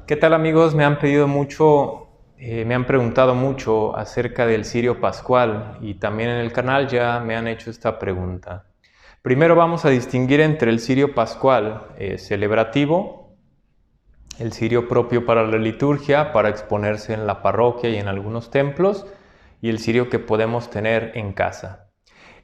¿Qué tal, amigos? Me han pedido mucho, me han preguntado mucho acerca del cirio pascual y también en el canal ya me han hecho esta pregunta. Primero vamos a distinguir entre el cirio pascual celebrativo, el cirio propio para la liturgia, para exponerse en la parroquia y en algunos templos, y el cirio que podemos tener en casa.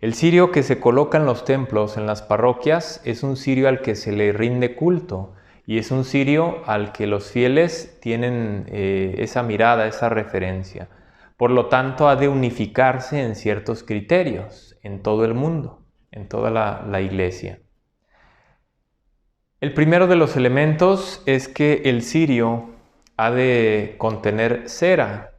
El cirio que se coloca en los templos, en las parroquias, es un cirio al que se le rinde culto y es un cirio al que los fieles tienen esa mirada, esa referencia. Por lo tanto, ha de unificarse en ciertos criterios en todo el mundo, en toda la iglesia. El primero de los elementos es que el cirio ha de contener cera.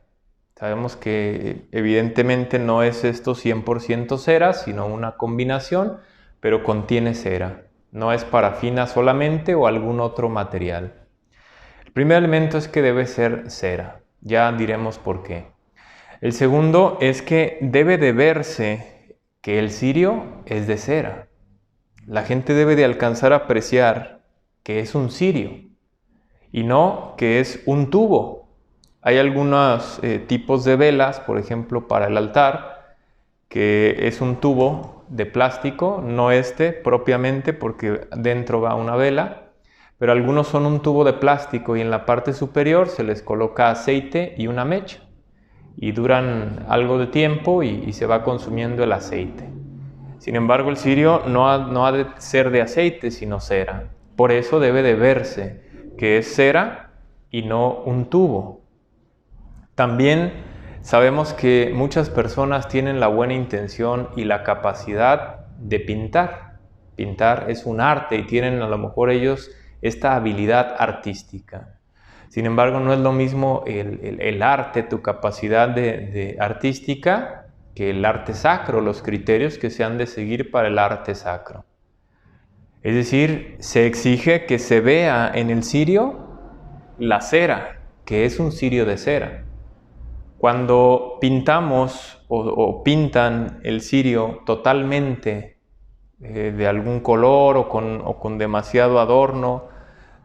Sabemos que evidentemente no es esto 100% cera, sino una combinación, pero contiene cera. No es parafina solamente o algún otro material. El primer elemento es que debe ser cera. Ya diremos por qué. El segundo es que debe de verse que el cirio es de cera. La gente debe de alcanzar a apreciar que es un cirio y no que es un tubo. Hay algunos tipos de velas, por ejemplo, para el altar, que es un tubo de plástico, no este propiamente porque dentro va una vela, pero algunos son un tubo de plástico y en la parte superior se les coloca aceite y una mecha y duran algo de tiempo y se va consumiendo el aceite. Sin embargo, el cirio no ha de ser de aceite, sino cera. Por eso debe de verse que es cera y no un tubo. También sabemos que muchas personas tienen la buena intención y la capacidad de pintar. Pintar es un arte y tienen a lo mejor ellos esta habilidad artística. Sin embargo, no es lo mismo el arte, tu capacidad de artística, que el arte sacro, los criterios que se han de seguir para el arte sacro. Es decir, se exige que se vea en el cirio la cera, que es un cirio de cera. Cuando pintamos o pintan el cirio totalmente de algún color o con demasiado adorno,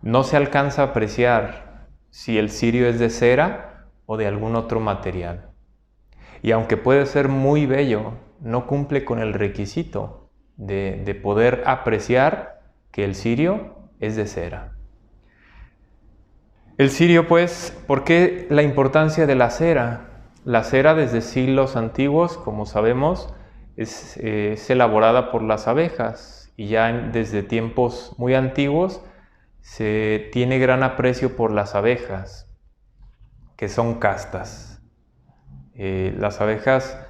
no se alcanza a apreciar si el cirio es de cera o de algún otro material. Y aunque puede ser muy bello, no cumple con el requisito de poder apreciar que el cirio es de cera. El cirio, pues, ¿por qué la importancia de la cera? La cera desde siglos antiguos, como sabemos, es elaborada por las abejas y ya desde tiempos muy antiguos se tiene gran aprecio por las abejas, que son castas. Las abejas,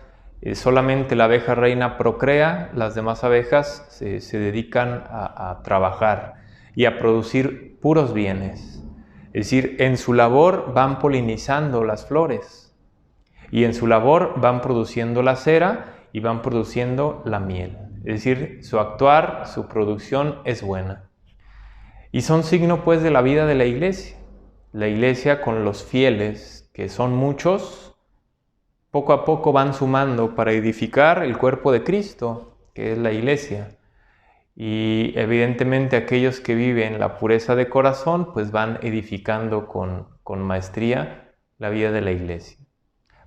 solamente la abeja reina procrea, las demás abejas se dedican a trabajar y a producir puros bienes. Es decir, en su labor van polinizando las flores y en su labor van produciendo la cera y van produciendo la miel. Es decir, su actuar, su producción es buena. Y son signo pues de la vida de la iglesia. La iglesia con los fieles, que son muchos, poco a poco van sumando para edificar el cuerpo de Cristo, que es la iglesia. Y evidentemente aquellos que viven la pureza de corazón, pues van edificando con maestría la vida de la iglesia.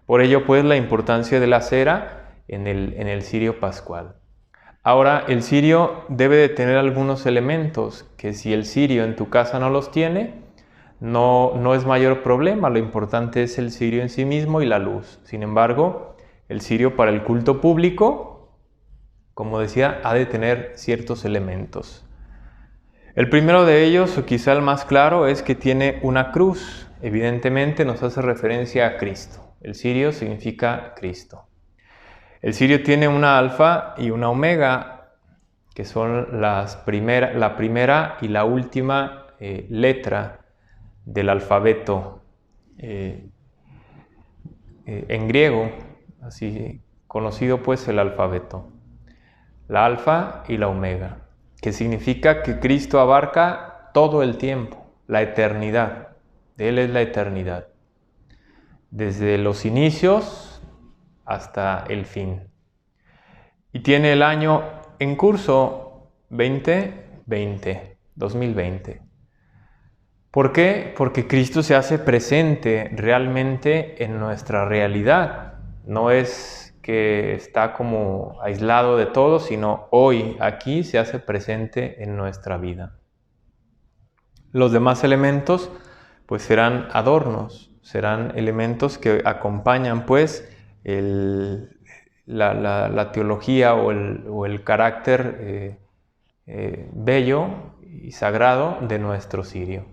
Por ello, pues, la importancia de la cera en el cirio pascual. Ahora, el cirio debe de tener algunos elementos que si el cirio en tu casa no los tiene, no es mayor problema, lo importante es el cirio en sí mismo y la luz. Sin embargo, el cirio para el culto público, como decía, ha de tener ciertos elementos. El primero de ellos, o quizá el más claro, es que tiene una cruz. Evidentemente nos hace referencia a Cristo. El cirio significa Cristo. El cirio tiene una alfa y una omega, que son la primera y la última letra del alfabeto en griego, así conocido pues el alfabeto, la alfa y la omega, que significa que Cristo abarca todo el tiempo, la eternidad. De Él es la eternidad, desde los inicios hasta el fin. Y tiene el año en curso 2020. ¿Por qué? Porque Cristo se hace presente realmente en nuestra realidad. No es que está como aislado de todo, sino hoy, aquí, se hace presente en nuestra vida. Los demás elementos, pues serán adornos, serán elementos que acompañan, pues, la teología o el carácter bello y sagrado de nuestro cirio.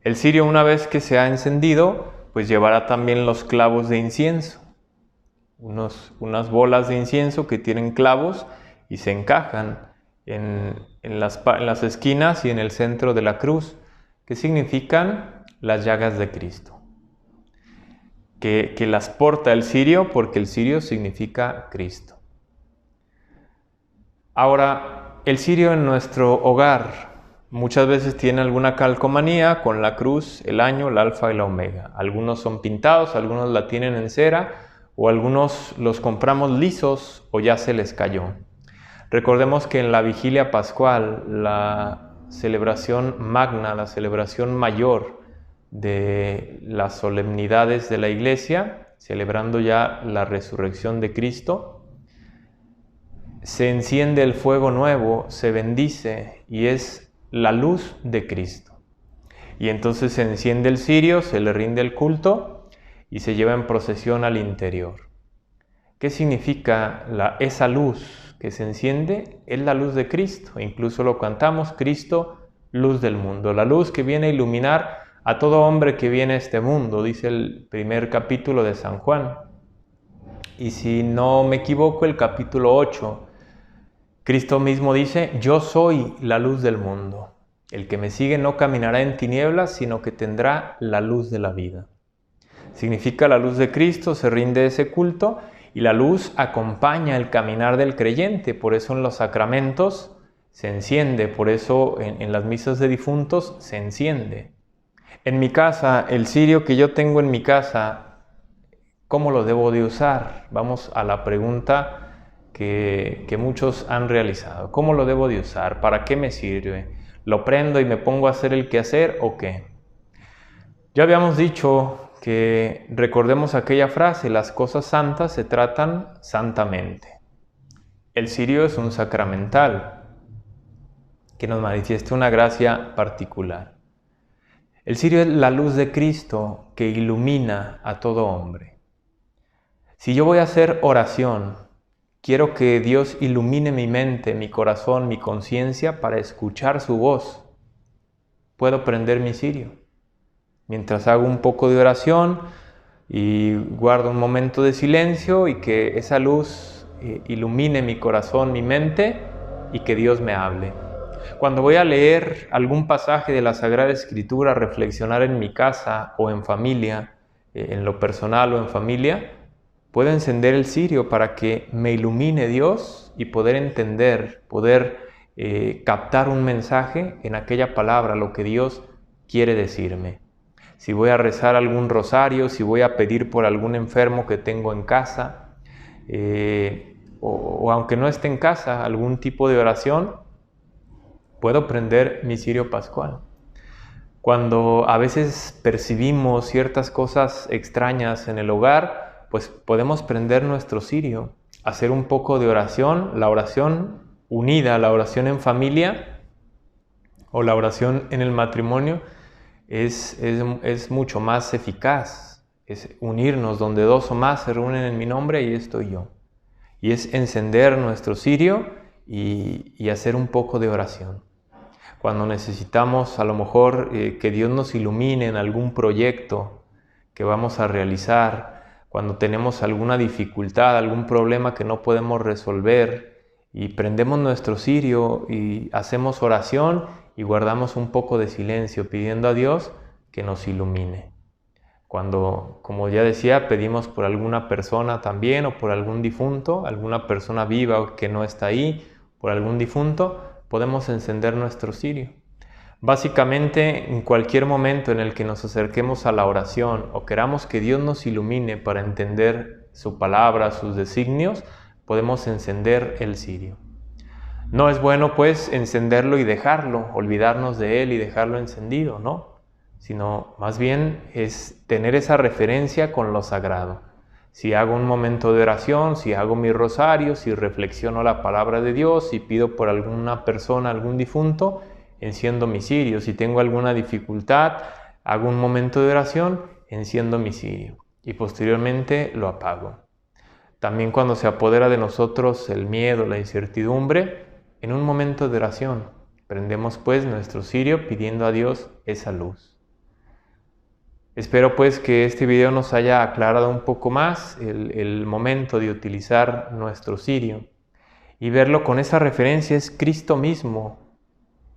El cirio, una vez que se ha encendido, pues llevará también los clavos de incienso, unas bolas de incienso que tienen clavos y se encajan en las esquinas y en el centro de la cruz, que significan las llagas de Cristo, que las porta el cirio, porque el cirio significa Cristo. Ahora, el cirio en nuestro hogar muchas veces tiene alguna calcomanía con la cruz, el año, el alfa y la omega. Algunos son pintados, algunos la tienen en cera, o algunos los compramos lisos o ya se les cayó. Recordemos que en la vigilia pascual, la celebración magna, la celebración mayor de las solemnidades de la Iglesia, celebrando ya la resurrección de Cristo, se enciende el fuego nuevo, se bendice y es la luz de Cristo. Y entonces se enciende el cirio, se le rinde el culto y se lleva en procesión al interior. ¿Qué significa esa luz que se enciende? Es la luz de Cristo. Incluso lo cantamos: Cristo, luz del mundo. La luz que viene a iluminar a todo hombre que viene a este mundo, dice el primer capítulo de San Juan. Y si no me equivoco, el capítulo 8, Cristo mismo dice: yo soy la luz del mundo. El que me sigue no caminará en tinieblas, sino que tendrá la luz de la vida. Significa la luz de Cristo, se rinde ese culto y la luz acompaña el caminar del creyente. Por eso en los sacramentos se enciende, por eso en las misas de difuntos se enciende. En mi casa, el cirio que yo tengo en mi casa, ¿cómo lo debo de usar? Vamos a la pregunta que muchos han realizado. ¿Cómo lo debo de usar? ¿Para qué me sirve? ¿Lo prendo y me pongo a hacer el quehacer o qué? Ya habíamos dicho que recordemos aquella frase: las cosas santas se tratan santamente. El cirio es un sacramental que nos manifiesta una gracia particular. El cirio es la luz de Cristo que ilumina a todo hombre. Si yo voy a hacer oración, quiero que Dios ilumine mi mente, mi corazón, mi conciencia para escuchar su voz. Puedo prender mi cirio. Mientras hago un poco de oración y guardo un momento de silencio y que esa luz ilumine mi corazón, mi mente y que Dios me hable. Cuando voy a leer algún pasaje de la Sagrada Escritura, reflexionar en mi casa o en familia, en lo personal o en familia, puedo encender el cirio para que me ilumine Dios y poder entender, poder captar un mensaje en aquella palabra, lo que Dios quiere decirme. Si voy a rezar algún rosario, si voy a pedir por algún enfermo que tengo en casa, o aunque no esté en casa, algún tipo de oración, puedo prender mi cirio pascual. Cuando a veces percibimos ciertas cosas extrañas en el hogar, pues podemos prender nuestro cirio, hacer un poco de oración, la oración unida, la oración en familia o la oración en el matrimonio es mucho más eficaz. Es unirnos donde dos o más se reúnen en mi nombre y estoy yo. Y es encender nuestro cirio y hacer un poco de oración. Cuando necesitamos a lo mejor que Dios nos ilumine en algún proyecto que vamos a realizar, cuando tenemos alguna dificultad, algún problema que no podemos resolver y prendemos nuestro cirio y hacemos oración y guardamos un poco de silencio pidiendo a Dios que nos ilumine. Cuando, como ya decía, pedimos por alguna persona también o por algún difunto, alguna persona viva que no está ahí, por algún difunto, podemos encender nuestro cirio. Básicamente, en cualquier momento en el que nos acerquemos a la oración o queramos que Dios nos ilumine para entender su palabra, sus designios, podemos encender el cirio. No es bueno, pues, encenderlo y dejarlo, olvidarnos de él y dejarlo encendido, ¿no? sino más bien es tener esa referencia con lo sagrado. Si hago un momento de oración, si hago mi rosario, si reflexiono la palabra de Dios, si pido por alguna persona, algún difunto, enciendo mi cirio. Si tengo alguna dificultad, hago un momento de oración, enciendo mi cirio y posteriormente lo apago. También cuando se apodera de nosotros el miedo, la incertidumbre, en un momento de oración, prendemos pues nuestro cirio pidiendo a Dios esa luz. Espero pues que este video nos haya aclarado un poco más el momento de utilizar nuestro cirio y verlo con esa referencia. Es Cristo mismo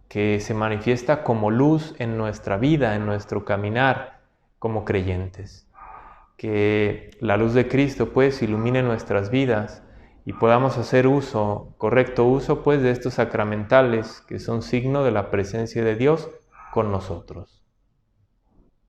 que se manifiesta como luz en nuestra vida, en nuestro caminar como creyentes. Que la luz de Cristo pues ilumine nuestras vidas y podamos hacer correcto uso pues de estos sacramentales que son signo de la presencia de Dios con nosotros.